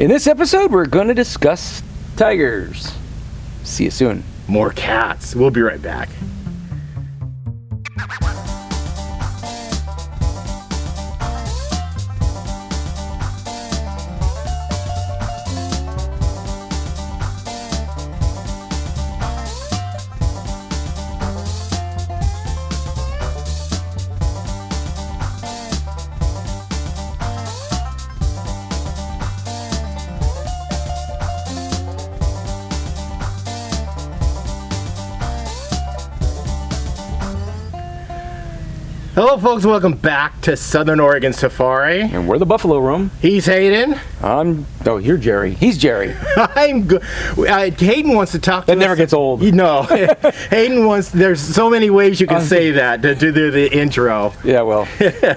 In this episode, we're going to discuss tigers. See you soon. More cats. We'll be right back. Hello folks, welcome back to Southern Oregon Safari. And we're the Buffalo Room. He's Hayden. Oh, you're Jerry. He's Jerry. I'm good. Hayden wants to talk to us. That never gets old. No. Hayden wants, there's so many ways you can say that to do the intro. Yeah, well,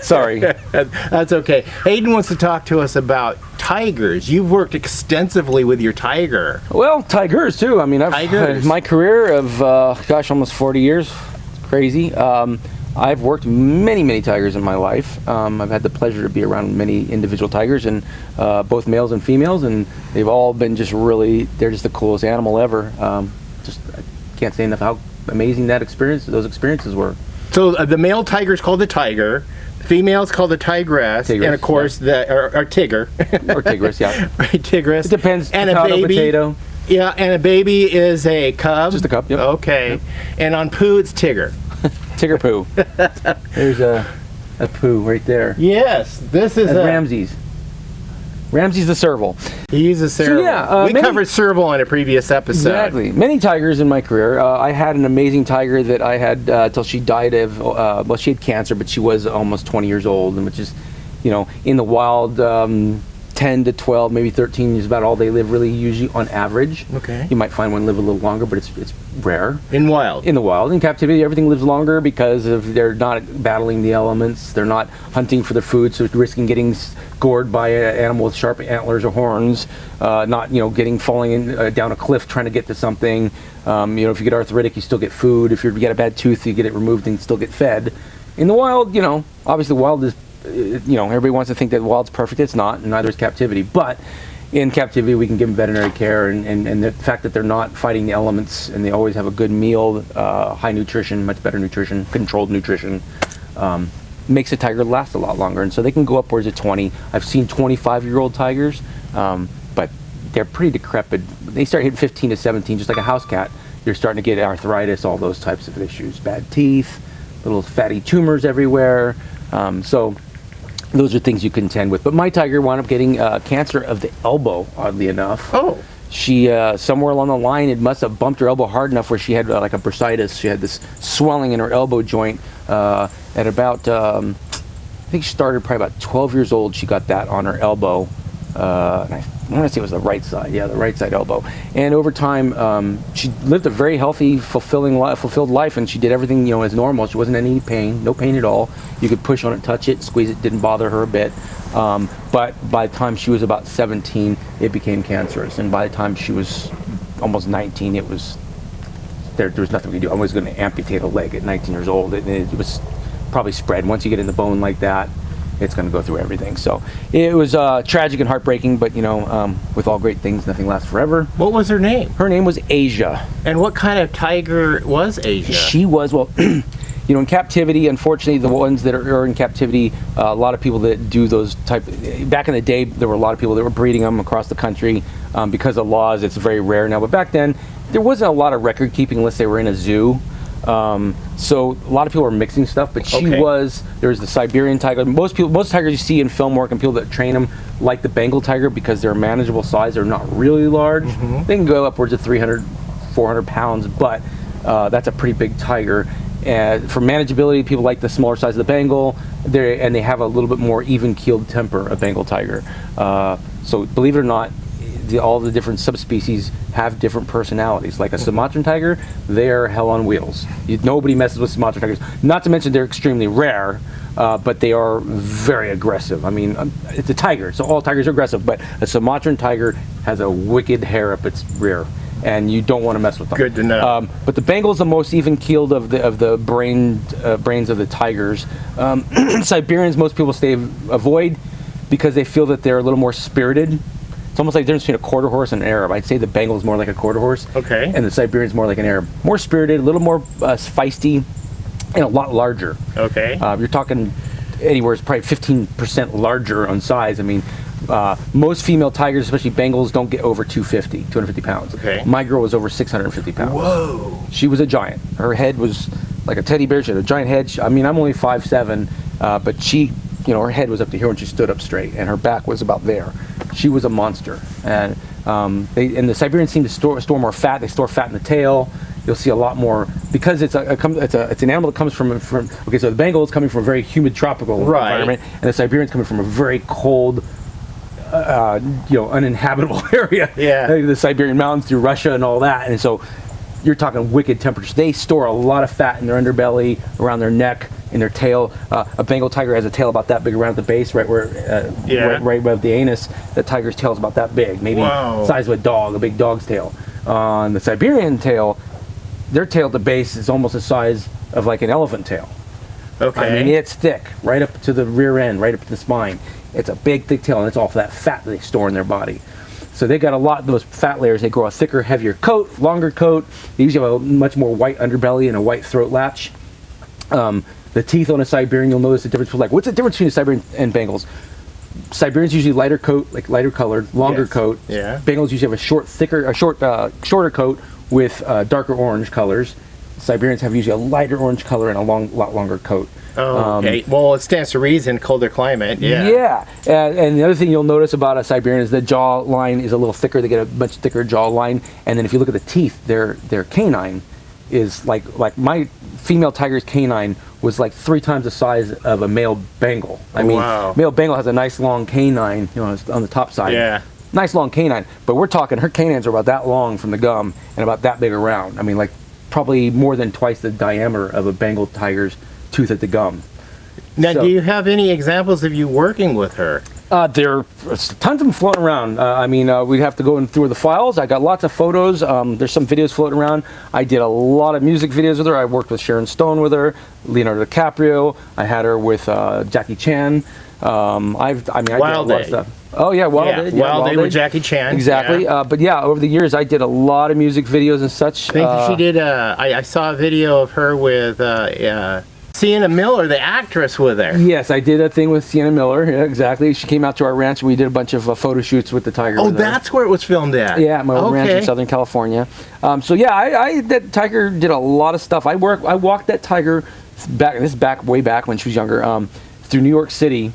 sorry. That's okay. Hayden wants to talk to us about tigers. You've worked extensively with your tiger. Well, tigers too. I mean, my career of, almost 40 years. It's crazy. I've worked many tigers in my life. I've had the pleasure to be around many individual tigers, and both males and females, and they've all been just really, they're just the coolest animal ever. I can't say enough how amazing those experiences were. So the male tiger is called the tiger, the female is called the tigress, and of course or tigger. Or tigress, yeah. Right, tigress. It depends, and potato, a baby. Potato. Yeah, and a baby is a cub. Just a cub, yep. Okay. Yep. And on poo, it's Tigger. Tigger poo. There's a poo right there. Yes, this is Ramses. Ramses the serval. He's a serval. So yeah, we covered serval in a previous episode. Exactly. Many tigers in my career. I had an amazing tiger that I had till she died of, well, she had cancer, but she was almost 20 years old, and which is, in the wild, 10 to 12, maybe 13 is about all they live, really, usually on average. Okay. You might find one live a little longer, but it's rare. In wild. In the wild. In captivity, everything lives longer because they're not battling the elements. They're not hunting for their food, so risking getting gored by an animal with sharp antlers or horns. Not, falling down a cliff trying to get to something. If you get arthritic, you still get food. If you get a bad tooth, you get it removed and still get fed. In the wild, obviously the wild is, everybody wants to think that the wild's perfect. It's not, and neither is captivity. But in captivity, we can give them veterinary care, and the fact that they're not fighting the elements, and they always have a good meal, high nutrition, much better nutrition, controlled nutrition, makes a tiger last a lot longer. And so they can go upwards of 20. I've seen 25-year-old tigers, but they're pretty decrepit. They start hitting 15 to 17, just like a house cat. You're starting to get arthritis, all those types of issues, bad teeth, little fatty tumors everywhere. So those are things you contend with. But my tiger wound up getting cancer of the elbow, oddly enough. Oh. She, somewhere along the line, it must have bumped her elbow hard enough where she had like a bursitis. She had this swelling in her elbow joint at about, I think she started probably about 12 years old. She got that on her elbow. And I want to say it was the right side. Yeah, the right side elbow. And over time, she lived a very healthy, fulfilled life, and she did everything, as normal. She wasn't in any pain, no pain at all. You could push on it, touch it, squeeze it, didn't bother her a bit. But by the time she was about 17, it became cancerous. And by the time she was almost 19, it was, there was nothing we could do. I was going to amputate a leg at 19 years old. It was probably spread. Once you get in the bone like that, it's going to go through everything. So it was tragic and heartbreaking, but with all great things, nothing lasts forever. What was her name? Her name was Asia. And what kind of tiger was Asia? She was, well, in captivity, unfortunately, the ones that are in captivity, a lot of people that do those back in the day, there were a lot of people that were breeding them across the country. Because of laws, it's very rare now. But back then, there wasn't a lot of record keeping unless they were in a zoo. So a lot of people are mixing stuff, but there was the Siberian tiger. Most tigers you see in film work and people that train them, like the Bengal tiger, because they're a manageable size, they're not really large. Mm-hmm. They can go upwards of 300, 400 pounds, but that's a pretty big tiger. For manageability, people like the smaller size of the Bengal, and they have a little bit more even-keeled temper, a Bengal tiger. So believe it or not, all the different subspecies have different personalities. Like a Sumatran tiger, they're hell on wheels. Nobody messes with Sumatran tigers. Not to mention they're extremely rare, but they are very aggressive. I mean, it's a tiger, so all tigers are aggressive, but a Sumatran tiger has a wicked hair up its rear, and you don't want to mess with them. Good to know. But the Bengal is the most even-keeled of the brains of the tigers. Siberians, most people avoid because they feel that they're a little more spirited. It's almost like the difference between a quarter horse and an Arab. I'd say the Bengal is more like a quarter horse. Okay. And the Siberian's more like an Arab. More spirited, a little more feisty, and a lot larger. Okay. You're talking anywhere, it's probably 15% larger on size. I mean, most female tigers, especially Bengals, don't get over 250 pounds. Okay. My girl was over 650 pounds. Whoa. She was a giant. Her head was like a teddy bear. She had a giant head. I mean, I'm only 5'7", but she, her head was up to here when she stood up straight, and her back was about there. She was a monster. And the Siberians seem to store more fat. They store fat in the tail. You'll see a lot more because it's an animal that comes from okay. So the Bengal is coming from a very humid tropical environment, and the Siberian's coming from a very cold, uninhabitable area. Yeah. The Siberian mountains through Russia and all that, and so you're talking wicked temperatures. They store a lot of fat in their underbelly, around their neck, in their tail. A Bengal tiger has a tail about that big around the base, right where, right above the anus. The tiger's tail is about that big, maybe the size of a dog, a big dog's tail. On the Siberian tail, their tail at the base is almost the size of like an elephant tail. Okay. I mean, it's thick, right up to the rear end, right up to the spine. It's a big, thick tail, and it's all that fat that they store in their body. So they got a lot of those fat layers. They grow a thicker, heavier coat, longer coat. They usually have a much more white underbelly and a white throat latch. The teeth on a Siberian, you'll notice the difference. Like, what's the difference between a Siberian and Bengals? Siberians usually lighter coat, like lighter colored, longer coat. Yeah. Bengals usually have a shorter coat with darker orange colors. Siberians have usually a lighter orange color and a lot longer coat. Oh, okay. Well, it stands to reason, colder climate. Yeah. Yeah. And the other thing you'll notice about a Siberian is the jaw line is a little thicker. They get a much thicker jaw line. And then if you look at the teeth, their canine is like my female tiger's canine was like 3 times the size of a male Bengal. I mean, male Bengal has a nice long canine, on the top side. Yeah. Nice long canine. But we're talking, her canines are about that long from the gum and about that big around. I mean, like probably more than twice the diameter of a Bengal tiger's tooth at the gum. Now, do you have any examples of you working with her? There are tons of them floating around. We'd have to go in through the files. I got lots of photos. There's some videos floating around. I did a lot of music videos with her. I worked with Sharon Stone with her, Leonardo DiCaprio. I had her with Jackie Chan. I did a lot of stuff. Oh yeah, Wild Day with Jackie Chan. Exactly. Yeah. But yeah, over the years, I did a lot of music videos and such. I think she did. I saw a video of her with Sienna Miller, the actress, with her. Yes, I did a thing with Sienna Miller. Yeah, exactly. She came out to our ranch and we did a bunch of photo shoots with the tiger. Oh, that's where it was filmed at. Yeah, my old ranch in Southern California. So yeah, that tiger did a lot of stuff. I walked that tiger way back when she was younger, through New York City.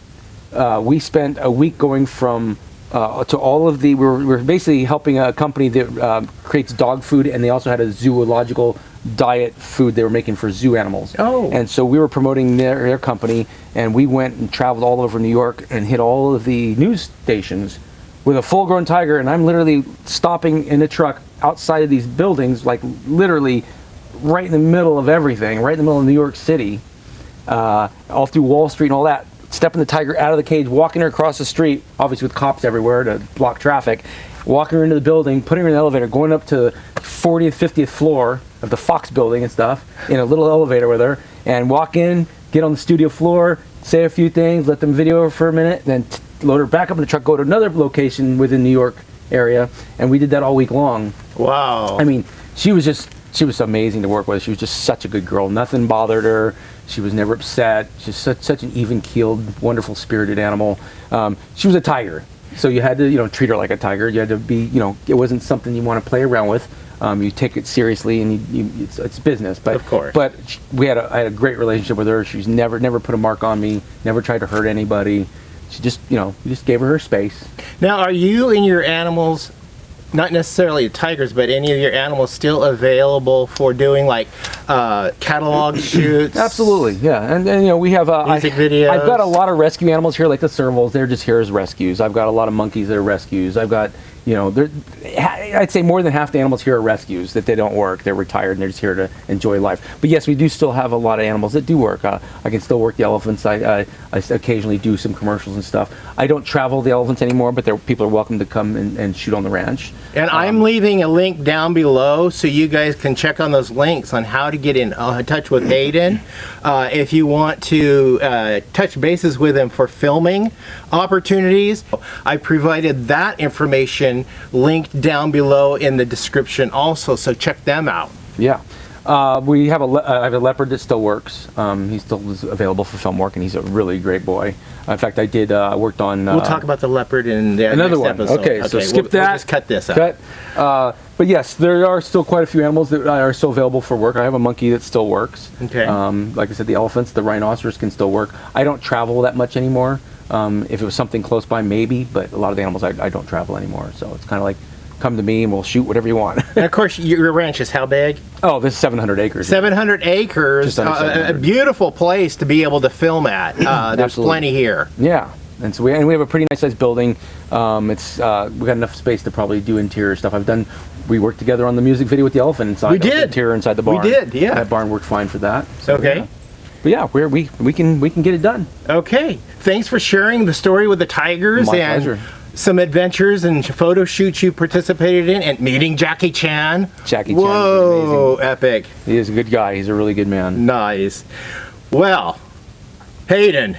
We spent a week going from to all of the. We were basically helping a company that creates dog food, and they also had a zoological diet food they were making for zoo animals. Oh. And so we were promoting their company, and we went and traveled all over New York and hit all of the news stations with a full-grown tiger, and I'm literally stopping in a truck outside of these buildings, like literally right in the middle of everything, right in the middle of New York City, all through Wall Street and all that, stepping the tiger out of the cage, walking her across the street, obviously with cops everywhere to block traffic, walking her into the building, putting her in the elevator, going up to the 40th, 50th floor of the Fox building and stuff, in a little elevator with her, and walk in, get on the studio floor, say a few things, let them video her for a minute, then load her back up in the truck, go to another location within New York area, and we did that all week long. Wow. I mean, she was amazing to work with. She was just such a good girl. Nothing bothered her. She was never upset. She's such an even-keeled, wonderful, spirited animal. She was a tiger, so you had to, treat her like a tiger. You had to be, it wasn't something you want to play around with. You take it seriously, and it's business. But of course. But I had a great relationship with her. She's never put a mark on me. Never tried to hurt anybody. She just, you just gave her space. Now, are you and your animals, not necessarily tigers, but any of your animals still available for doing like catalog shoots? Absolutely, yeah. And we have music videos. I've got a lot of rescue animals here, like the servals. They're just here as rescues. I've got a lot of monkeys that are rescues. I've got you know, I'd say more than half the animals here are rescues, that they don't work. They're retired and they're just here to enjoy life. But yes, we do still have a lot of animals that do work. I can still work the elephants. I occasionally do some commercials and stuff. I don't travel the elephants anymore, but people are welcome to come and shoot on the ranch. And I'm leaving a link down below so you guys can check on those links on how to get in touch with Hayden. If you want to touch bases with him for filming opportunities, I provided that information linked down below in the description also, so check them out. Yeah. I have a leopard that still works. He still is available for film work, and he's a really great boy. In fact, I worked on... we'll talk about the leopard in the another next one. episode. Okay, so skip that. We'll just cut this out. But yes, there are still quite a few animals that are still available for work. I have a monkey that still works. Okay. Like I said, the elephants, the rhinoceros can still work. I don't travel that much anymore. If it was something close by, maybe, but a lot of the animals I don't travel anymore. So it's kind of like, come to me and we'll shoot whatever you want. And of course, your ranch is how big? Oh, this is 700 acres. 700 acres, a beautiful place to be able to film at. There's plenty here. Yeah, and so we have a pretty nice sized building. We got enough space to probably do interior stuff. We worked together on the music video with the elephant inside. We did. Interior inside the barn. We did, yeah. That barn worked fine for that. So, okay. Yeah. But yeah, we can get it done. Okay. Thanks for sharing the story with the tigers. My pleasure. Some adventures and photo shoots you participated in, and meeting Jackie Chan. Jackie Chan. Whoa, epic. He is a good guy. He's a really good man. Nice. Well, Hayden,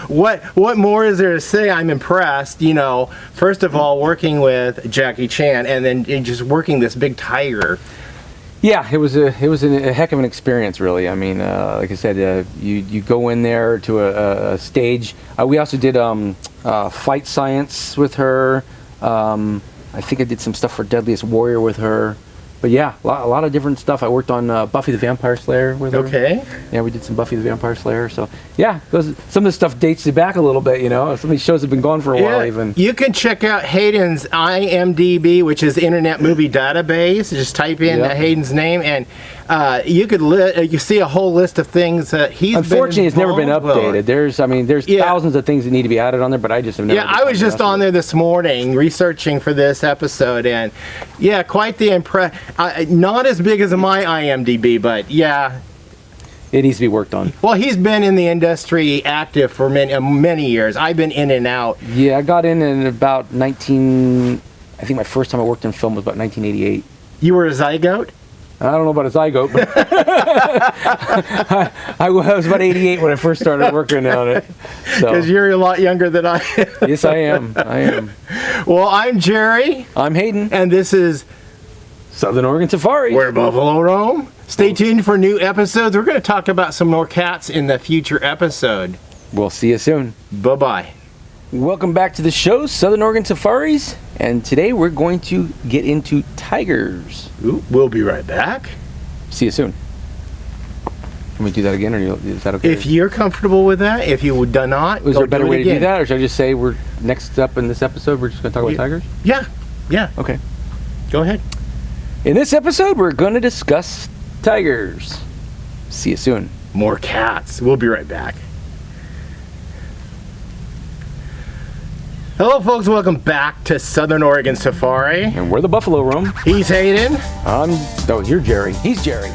what more is there to say? I'm impressed. You know, first of all, working with Jackie Chan, and then just working this big tiger. Yeah, it was a heck of an experience, really. I mean, like I said, you go in there to a stage. We also did fight science with her. I think I did some stuff for Deadliest Warrior with her. But yeah, a lot of different stuff. I worked on Buffy the Vampire Slayer with her. Okay. Yeah, we did some Buffy the Vampire Slayer. So yeah, some of the stuff dates you back a little bit, you know. Some of these shows have been gone for a while even. You can check out Hayden's IMDb, which is Internet Movie Database. Just type in Hayden's name, and you see a whole list of things that he's Unfortunately, it's never been updated. With. There's thousands of things that need to be added on there, but I just have never. Yeah, I was just on there this morning researching for this episode, and yeah, quite the impress. Not as big as my IMDb, but yeah. It needs to be worked on. Well, he's been in the industry active for many years. I've been in and out. Yeah, I got in about I think my first time I worked in film was about 1988. You were a zygote? I don't know about a zygote, but I was about 88 when I first started working on it. Because you're a lot younger than I am. Yes, I am. Well, I'm Jerry. I'm Hayden. And this is Southern Oregon Safari, where buffalo roam. Stay tuned for new episodes. We're going to talk about some more cats in the future episode. We'll see you soon. Bye-bye. Welcome back to the show, Southern Oregon Safaris. And today we're going to get into tigers. Ooh, we'll be right back. See you soon. Can we do that again, or is that okay? If you're comfortable with that, if you would not, is there a better way to do that, or should I just say we're next up in this episode? We're just going to talk about tigers. Yeah. Okay. Go ahead. In this episode, we're going to discuss tigers. See you soon. More cats. We'll be right back. Hello, folks. Welcome back to Southern Oregon Safari. And we're the buffalo roam. He's Hayden. You're Jerry. He's Jerry.